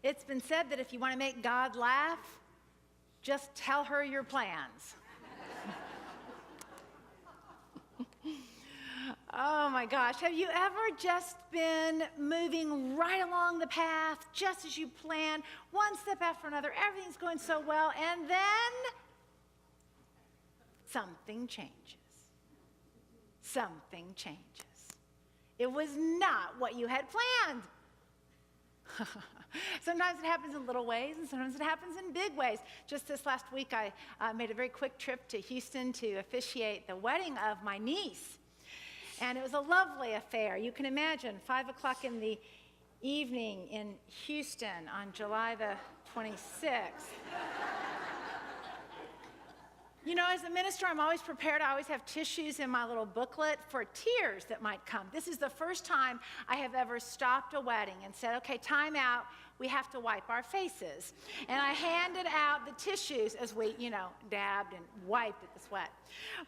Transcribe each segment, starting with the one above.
It's been said that if you want to make God laugh, just tell her your plans. Oh my gosh, have you ever just been moving right along the path just as you planned, one step after another, everything's going so well, and then something changes. Something changes. It was not what you had planned. Sometimes it happens in little ways, and sometimes it happens in big ways. Just this last week, I made a very quick trip to Houston to officiate the wedding of my niece. And it was a lovely affair. You can imagine, 5 o'clock in the evening in Houston on July the 26th. You know, as a minister, I'm always prepared. I always have tissues in my little booklet for tears that might come. This is the first time I have ever stopped a wedding and said, okay, time out. We have to wipe our faces. And I handed out the tissues as we, dabbed and wiped at the sweat.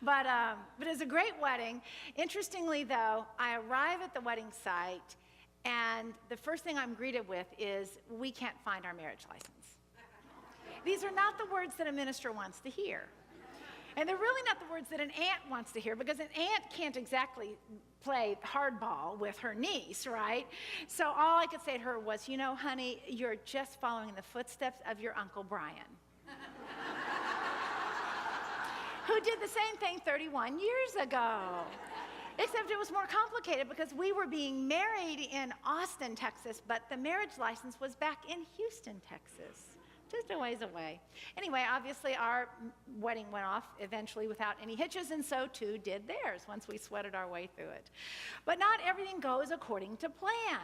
But it was a great wedding. Interestingly, though, I arrive at the wedding site, and the first thing I'm greeted with is, we can't find our marriage license. These are not the words that a minister wants to hear. And they're really not the words that an aunt wants to hear, because an aunt can't exactly play hardball with her niece, right? So all I could say to her was, honey, you're just following the footsteps of your Uncle Brian, who did the same thing 31 years ago. Except it was more complicated because we were being married in Austin, Texas, but the marriage license was back in Houston, Texas. Just a ways away. Anyway, obviously our wedding went off eventually without any hitches, and so too did theirs once we sweated our way through it. But not everything goes according to plan.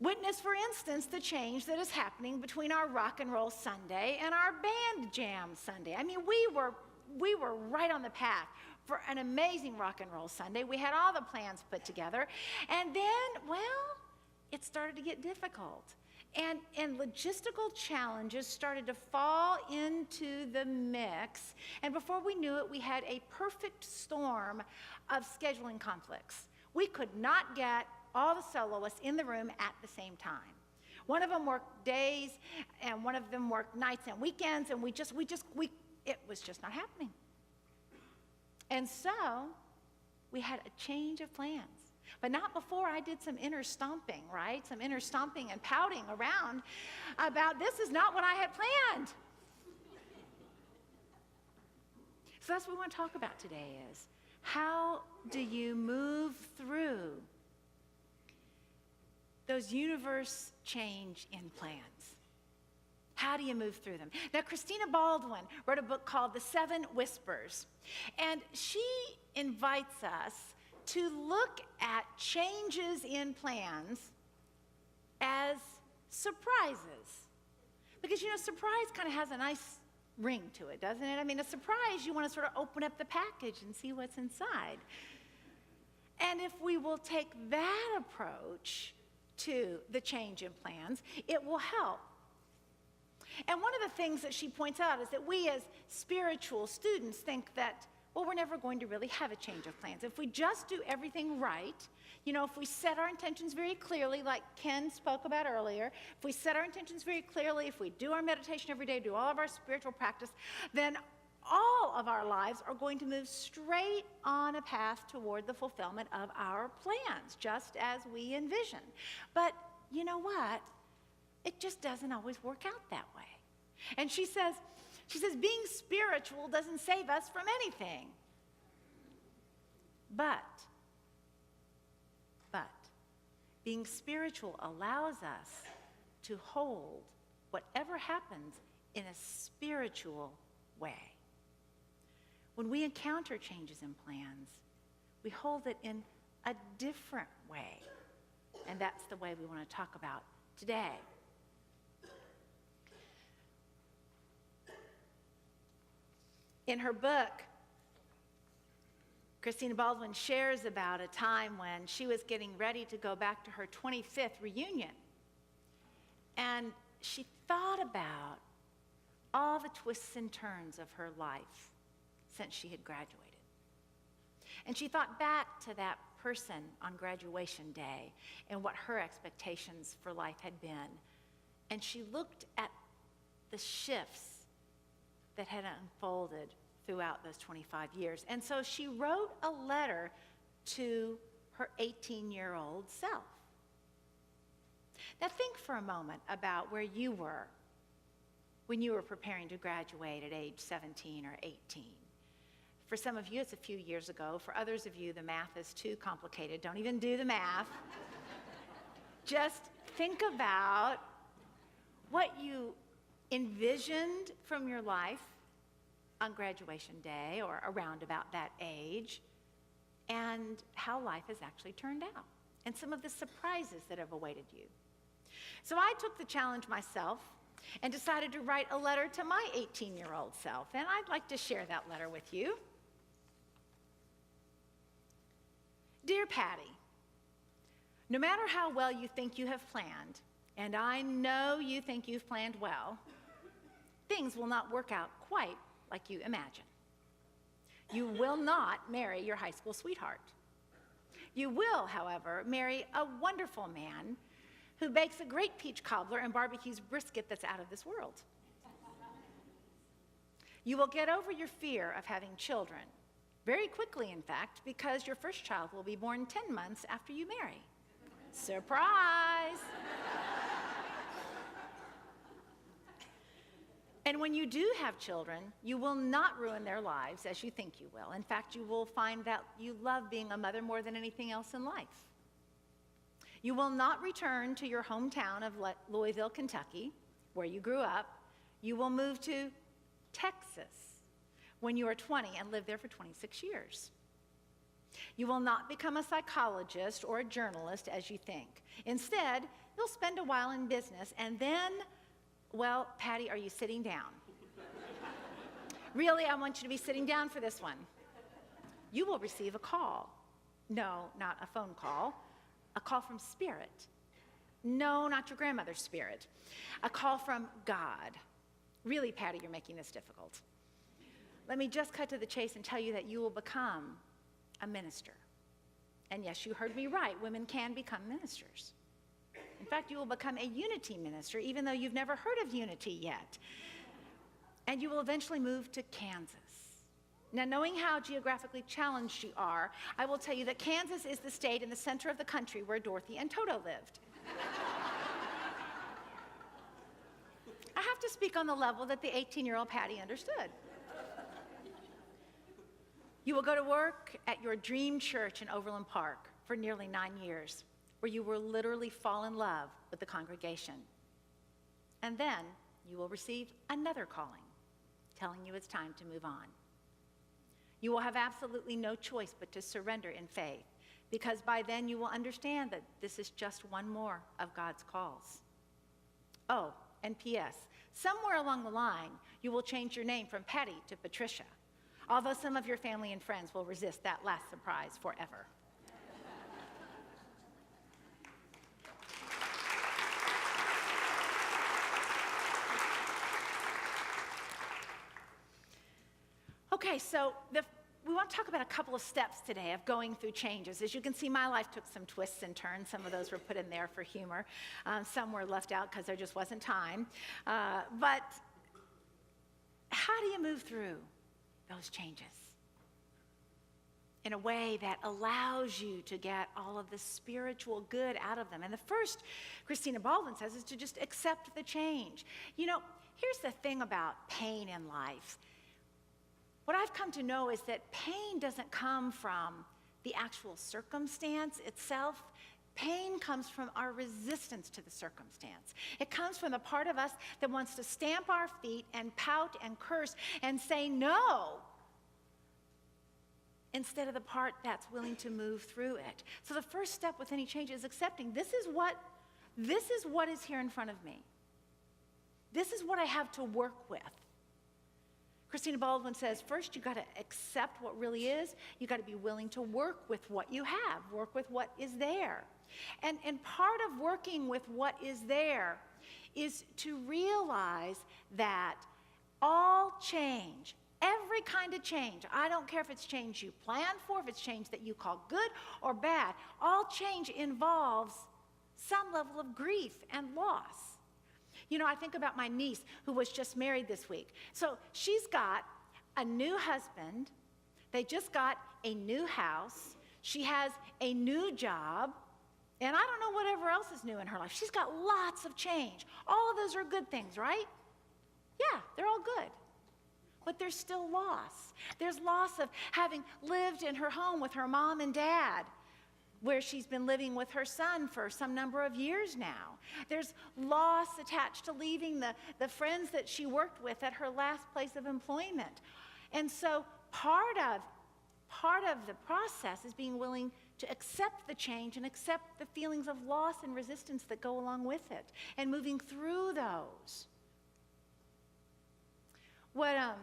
Witness, for instance, the change that is happening between our rock and roll Sunday and our band jam Sunday. I mean, we were right on the path for an amazing rock and roll Sunday. We had all the plans put together, and then, well, it started to get difficult. And logistical challenges started to fall into the mix, and before we knew it, we had a perfect storm of scheduling conflicts. We could not get all the soloists in the room at the same time. One of them worked days, and one of them worked nights and weekends, and it was just not happening. And so, we had a change of plans. But not before I did some inner stomping, right? Some inner stomping and pouting around about, this is not what I had planned. So that's what we want to talk about today is, how do you move through those universe change in plans? How do you move through them? Now, Christina Baldwin wrote a book called The 7 Whispers, and she invites us to look at changes in plans as surprises. Because, surprise kind of has a nice ring to it, doesn't it? I mean, a surprise, you want to sort of open up the package and see what's inside. And if we will take that approach to the change in plans, it will help. And one of the things that she points out is that we as spiritual students think that, well, we're never going to really have a change of plans. If we just do everything right, if we set our intentions very clearly, like Ken spoke about earlier, if we set our intentions very clearly, if we do our meditation every day, do all of our spiritual practice, then all of our lives are going to move straight on a path toward the fulfillment of our plans, just as we envision. But you know what? It just doesn't always work out that way. And she says, being spiritual doesn't save us from anything. But being spiritual allows us to hold whatever happens in a spiritual way. When we encounter changes in plans, we hold it in a different way. And that's the way we want to talk about today. In her book, Christina Baldwin shares about a time when she was getting ready to go back to her 25th reunion. And she thought about all the twists and turns of her life since she had graduated. And she thought back to that person on graduation day and what her expectations for life had been And she looked at the shifts that had unfolded throughout those 25 years. And so she wrote a letter to her 18-year-old self. Now think for a moment about where you were when you were preparing to graduate at age 17 or 18. For some of you, it's a few years ago. For others of you, the math is too complicated. Don't even do the math. Just think about what you envisioned from your life on graduation day or around about that age, and how life has actually turned out, and some of the surprises that have awaited you. So I took the challenge myself and decided to write a letter to my 18-year-old self, and I'd like to share that letter with you. Dear Patty, no matter how well you think you have planned, and I know you think you've planned well, things will not work out quite like you imagine. You will not marry your high school sweetheart. You will, however, marry a wonderful man who bakes a great peach cobbler and barbecues brisket that's out of this world. You will get over your fear of having children, very quickly, in fact, because your first child will be born 10 months after you marry. Surprise! And when you do have children, you will not ruin their lives as you think you will. In fact, you will find that you love being a mother more than anything else in life. You will not return to your hometown of Louisville, Kentucky, where you grew up. You will move to Texas when you are 20 and live there for 26 years. You will not become a psychologist or a journalist as you think. Instead, you'll spend a while in business and then, well, Patty, are you sitting down? Really, I want you to be sitting down for this one. You will receive a call. No, not a phone call. A call from Spirit. No, not your grandmother's spirit. A call from God. Really, Patty, you're making this difficult. Let me just cut to the chase and tell you that you will become a minister. And yes, you heard me right. Women can become ministers. In fact, you will become a unity minister, even though you've never heard of unity yet. And you will eventually move to Kansas. Now, knowing how geographically challenged you are, I will tell you that Kansas is the state in the center of the country where Dorothy and Toto lived. I have to speak on the level that the 18-year-old Patty understood. You will go to work at your dream church in Overland Park for nearly 9 years, where you will literally fall in love with the congregation. And then you will receive another calling, telling you it's time to move on. You will have absolutely no choice but to surrender in faith, because by then you will understand that this is just one more of God's calls. Oh, and P.S., somewhere along the line, you will change your name from Patty to Patricia, although some of your family and friends will resist that last surprise forever. Okay, so we want to talk about a couple of steps today of going through changes. As you can see, my life took some twists and turns. Some of those were put in there for humor. Some were left out because there just wasn't time. But how do you move through those changes in a way that allows you to get all of the spiritual good out of them? And the first, Christina Baldwin says, is to just accept the change. You know, here's the thing about pain in life. What I've come to know is that pain doesn't come from the actual circumstance itself. Pain comes from our resistance to the circumstance. It comes from the part of us that wants to stamp our feet and pout and curse and say no, instead of the part that's willing to move through it. So the first step with any change is accepting this is what is here in front of me. This is what I have to work with. Christina Baldwin says, first you got to accept what really is. You got to be willing to work with what you have, work with what is there. And part of working with what is there is to realize that all change, every kind of change, I don't care if it's change you planned for, if it's change that you call good or bad, all change involves some level of grief and loss. I think about my niece who was just married this week. So she's got a new husband. They just got a new house. She has a new job. And I don't know whatever else is new in her life. She's got lots of change. All of those are good things, right? Yeah, they're all good. But there's still loss. There's loss of having lived in her home with her mom and dad, where she's been living with her son for some number of years now. There's loss attached to leaving the friends that she worked with at her last place of employment. And so part of the process is being willing to accept the change and accept the feelings of loss and resistance that go along with it, and moving through those. What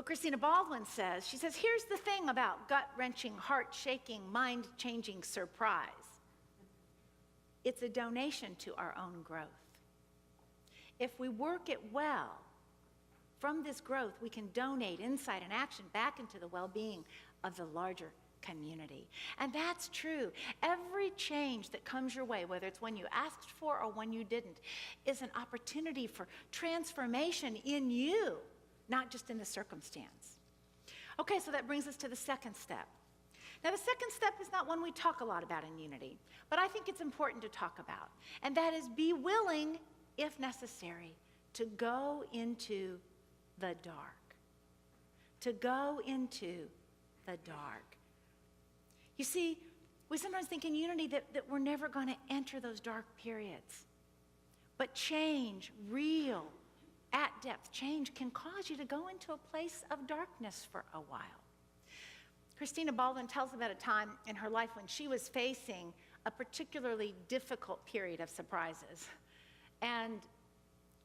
Christina Baldwin says, she says, here's the thing about gut-wrenching, heart-shaking, mind-changing surprise. It's a donation to our own growth. If we work it well, from this growth, we can donate insight and action back into the well-being of the larger community. And that's true. Every change that comes your way, whether it's one you asked for or one you didn't, is an opportunity for transformation in you, not just in the circumstance. Okay, so that brings us to the second step. Now, the second step is not one we talk a lot about in Unity, but I think it's important to talk about. And that is, be willing, if necessary, to go into the dark. To go into the dark. You see, we sometimes think in Unity that we're never going to enter those dark periods. But change, real, at-depth change, can cause you to go into a place of darkness for a while. Christina Baldwin tells about a time in her life when she was facing a particularly difficult period of surprises. And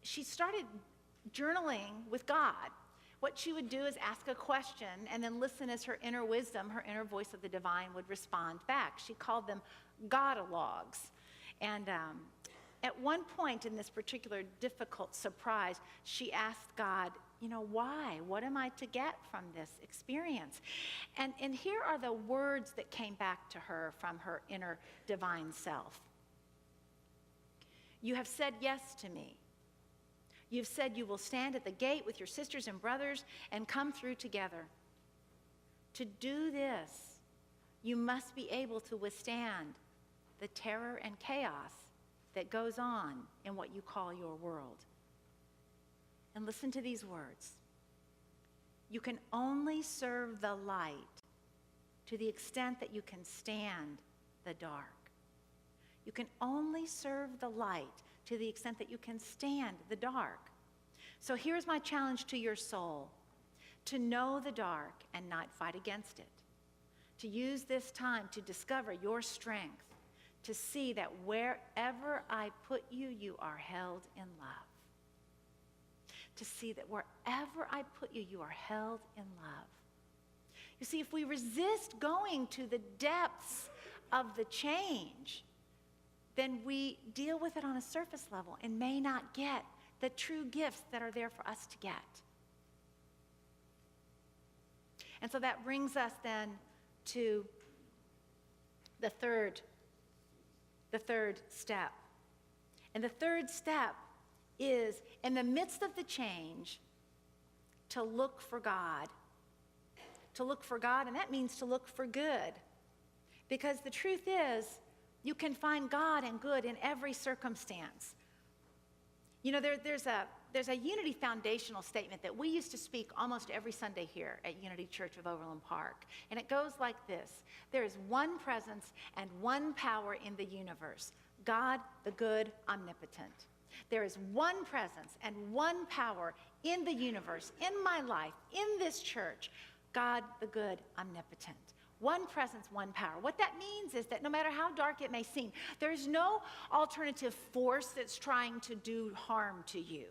she started journaling with God. What she would do is ask a question and then listen as her inner wisdom, her inner voice of the divine, would respond back. She called them God-alogues. And at one point in this particular difficult surprise, she asked God, why? What am I to get from this experience? And here are the words that came back to her from her inner divine self. You have said yes to me. You've said you will stand at the gate with your sisters and brothers and come through together. To do this, you must be able to withstand the terror and chaos that goes on in what you call your world. And listen to these words. You can only serve the light to the extent that you can stand the dark. You can only serve the light to the extent that you can stand the dark. So here's my challenge to your soul: to know the dark and not fight against it. To use this time to discover your strength, to see that wherever I put you, you are held in love. To see that wherever I put you, you are held in love. You see, if we resist going to the depths of the change, then we deal with it on a surface level and may not get the true gifts that are there for us to get. And so that brings us then to the third step. And the third step is, in the midst of the change, to look for God. To look for God, and that means to look for good. Because the truth is, you can find God and good in every circumstance. There's a Unity foundational statement that we used to speak almost every Sunday here at Unity Church of Overland Park. And it goes like this: there is one presence and one power in the universe, God the good, omnipotent. There is one presence and one power in the universe, in my life, in this church, God the good, omnipotent. One presence, one power. What that means is that no matter how dark it may seem, there's no alternative force that's trying to do harm to you.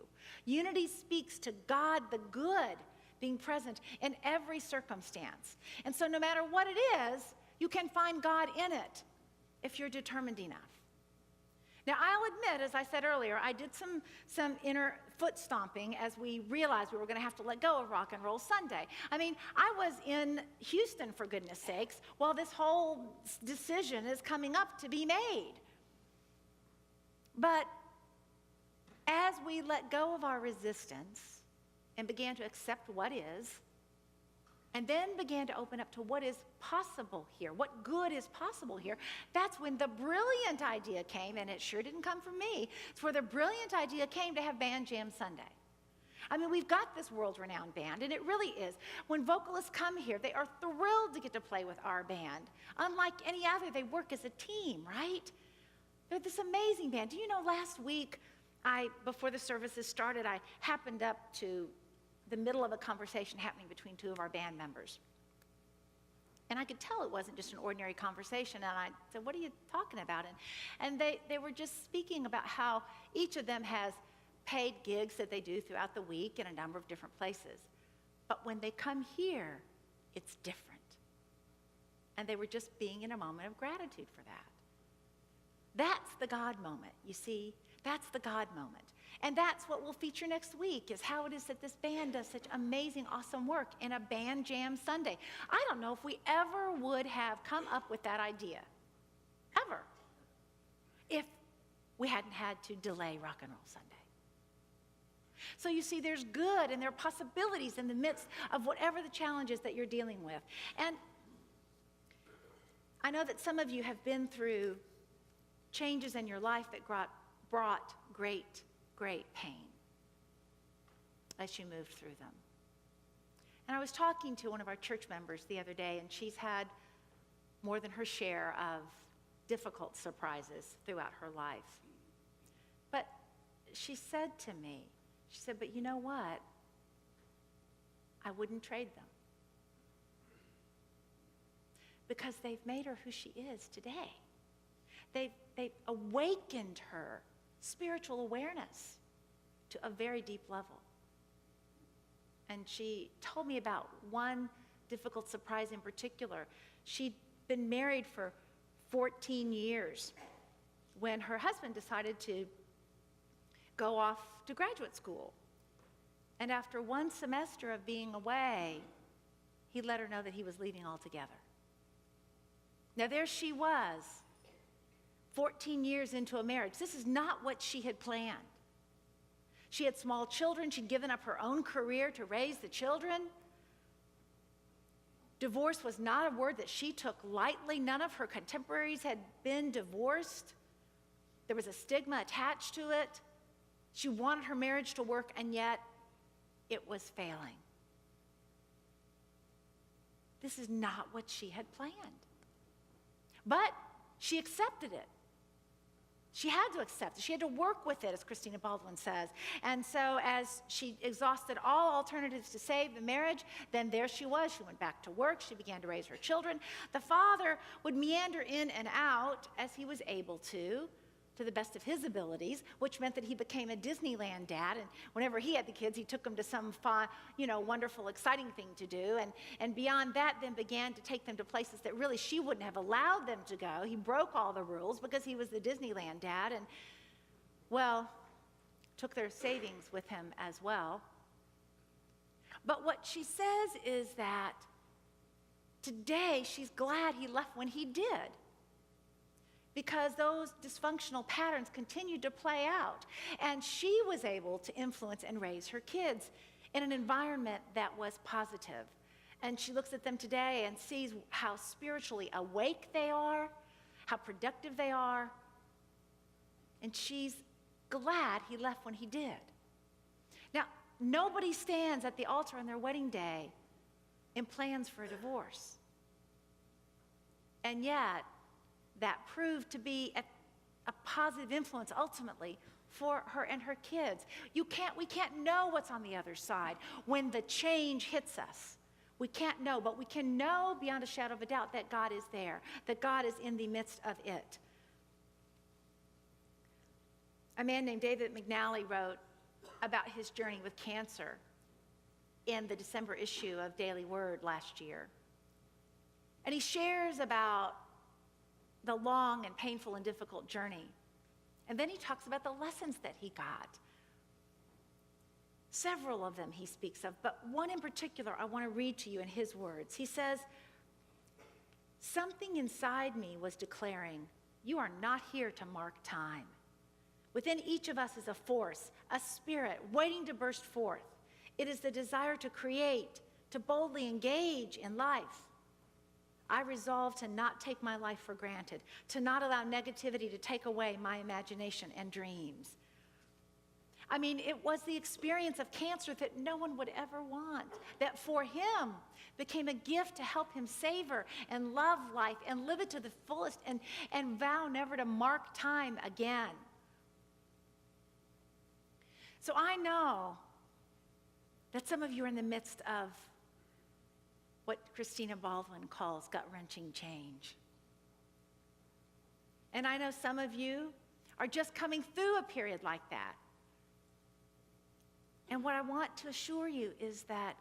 Unity speaks to God the good being present in every circumstance. And so no matter what it is, you can find God in it if you're determined enough. Now, I'll admit, as I said earlier, I did some inner foot stomping as we realized we were going to have to let go of Rock and Roll Sunday. I mean, I was in Houston, for goodness sakes, while this whole decision is coming up to be made. But as we let go of our resistance and began to accept what is, and then began to open up to what is possible here, what good is possible here, that's when the brilliant idea came, and it sure didn't come from me. It's where the brilliant idea came to have Band Jam Sunday. I mean, we've got this world-renowned band, and it really is. When vocalists come here, they are thrilled to get to play with our band. Unlike any other, they work as a team, right? They're this amazing band. Do you know, last week, before the services started, I happened up to the middle of a conversation happening between two of our band members. And I could tell it wasn't just an ordinary conversation, and I said, what are you talking about? And they were just speaking about how each of them has paid gigs that they do throughout the week in a number of different places. But when they come here, it's different. And they were just being in a moment of gratitude for that. That's the God moment, you see? That's the God moment. And that's what we'll feature next week, is how it is that this band does such amazing, awesome work in a Band Jam Sunday. I don't know if we ever would have come up with that idea, ever, if we hadn't had to delay Rock and Roll Sunday. So you see, there's good and there are possibilities in the midst of whatever the challenges that you're dealing with. And I know that some of you have been through changes in your life that brought great pain as you moved through them. And I was talking to one of our church members the other day, and she's had more than her share of difficult surprises throughout her life. But she said to me, she said, but you know what? I wouldn't trade them. Because they've made her who she is today. They've awakened her spiritual awareness to a very deep level. And she told me about one difficult surprise in particular. She'd been married for 14 years when her husband decided to go off to graduate school. And after one semester of being away, he let her know that he was leaving altogether. Now there she was, 14 years into a marriage. This is not what she had planned. She had small children. She'd given up her own career to raise the children. Divorce was not a word that she took lightly. None of her contemporaries had been divorced. There was a stigma attached to it. She wanted her marriage to work, and yet it was failing. This is not what she had planned. But she accepted it. She had to accept it. She had to work with it, as Christina Baldwin says. And so as she exhausted all alternatives to save the marriage, then there she was. She went back to work. She began to raise her children. The father would meander in and out as he was able to the best of his abilities, which meant that he became a Disneyland dad. And whenever he had the kids, he took them to some fun, wonderful, exciting thing to do. And beyond that, then began to take them to places that really she wouldn't have allowed them to go. He broke all the rules because he was the Disneyland dad. And, well, took their savings with him as well. But what she says is that today she's glad he left when he did, because those dysfunctional patterns continued to play out. And she was able to influence and raise her kids in an environment that was positive. And she looks at them today and sees how spiritually awake they are, how productive they are. And she's glad he left when he did. Now, nobody stands at the altar on their wedding day in plans for a divorce. And yet, that proved to be a positive influence ultimately for her and her kids. We can't know what's on the other side when the change hits us. We can't know, but we can know beyond a shadow of a doubt that God is there, that God is in the midst of it. A man named David McNally wrote about his journey with cancer in the December issue of Daily Word last year. And he shares about the long and painful and difficult journey. And then he talks about the lessons that he got. Several of them he speaks of, but one in particular I want to read to you in his words. He says, "Something inside me was declaring, you are not here to mark time. Within each of us is a force, a spirit waiting to burst forth. It is the desire to create, to boldly engage in life. I resolve to not take my life for granted, to not allow negativity to take away my imagination and dreams. I mean, it was the experience of cancer that no one would ever want, that for him became a gift to help him savor and love life and live it to the fullest and vow never to mark time again. So I know that some of you are in the midst of what Christina Baldwin calls gut-wrenching change. And I know some of you are just coming through a period like that. And what I want to assure you is that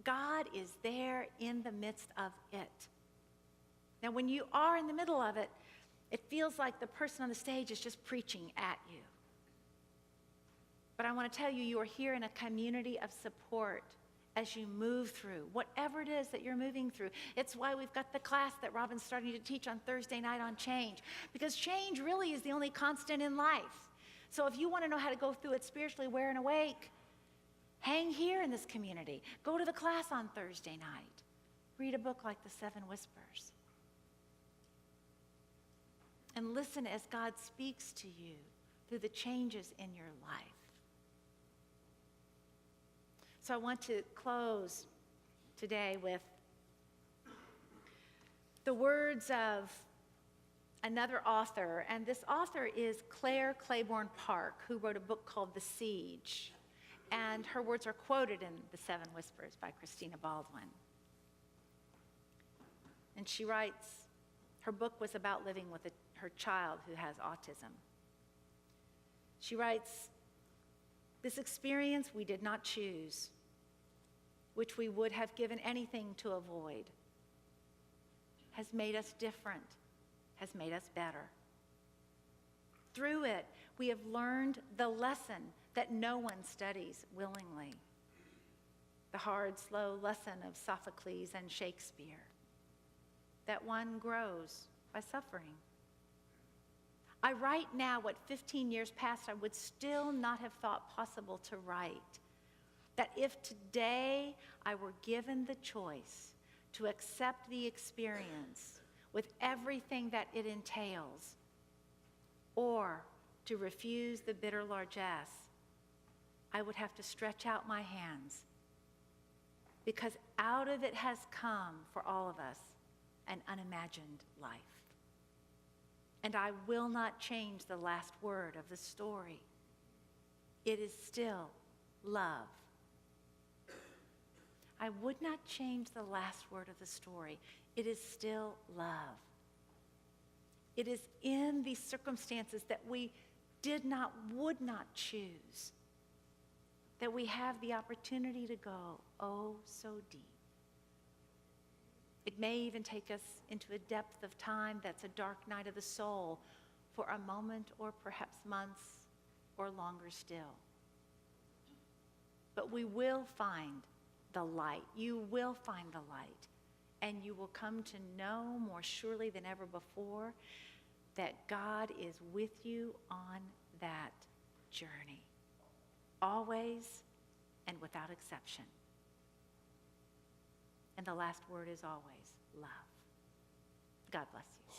God is there in the midst of it. Now, when you are in the middle of it, it feels like the person on the stage is just preaching at you. But I want to tell you, you are here in a community of support as you move through whatever it is that you're moving through. It's why we've got the class that Robin's starting to teach on Thursday night on change, because change really is the only constant in life. So if you want to know how to go through it spiritually, aware and awake, hang here in this community. Go to the class on Thursday night. Read a book like The Seven Whispers. And listen as God speaks to you through the changes in your life. So I want to close today with the words of another author, and this author is Claire Claiborne Park, who wrote a book called The Siege, and her words are quoted in The Seven Whispers by Christina Baldwin. And she writes, her book was about living with her child who has autism. She writes, "This experience we did not choose, which we would have given anything to avoid, has made us different, has made us better. Through it, we have learned the lesson that no one studies willingly, the hard, slow lesson of Sophocles and Shakespeare, that one grows by suffering. I write now what 15 years past I would still not have thought possible to write, that if today I were given the choice to accept the experience with everything that it entails, or to refuse the bitter largesse, I would have to stretch out my hands, because out of it has come for all of us an unimagined life. And I will not change the last word of the story. It is still love. I would not change the last word of the story. It is still love. It is in these circumstances that we would not choose, that we have the opportunity to go, oh, so deep. It may even take us into a depth of time that's a dark night of the soul for a moment or perhaps months or longer still. But we will find the light. You will find the light. And you will come to know more surely than ever before that God is with you on that journey, always and without exception. And the last word is always love. God bless you.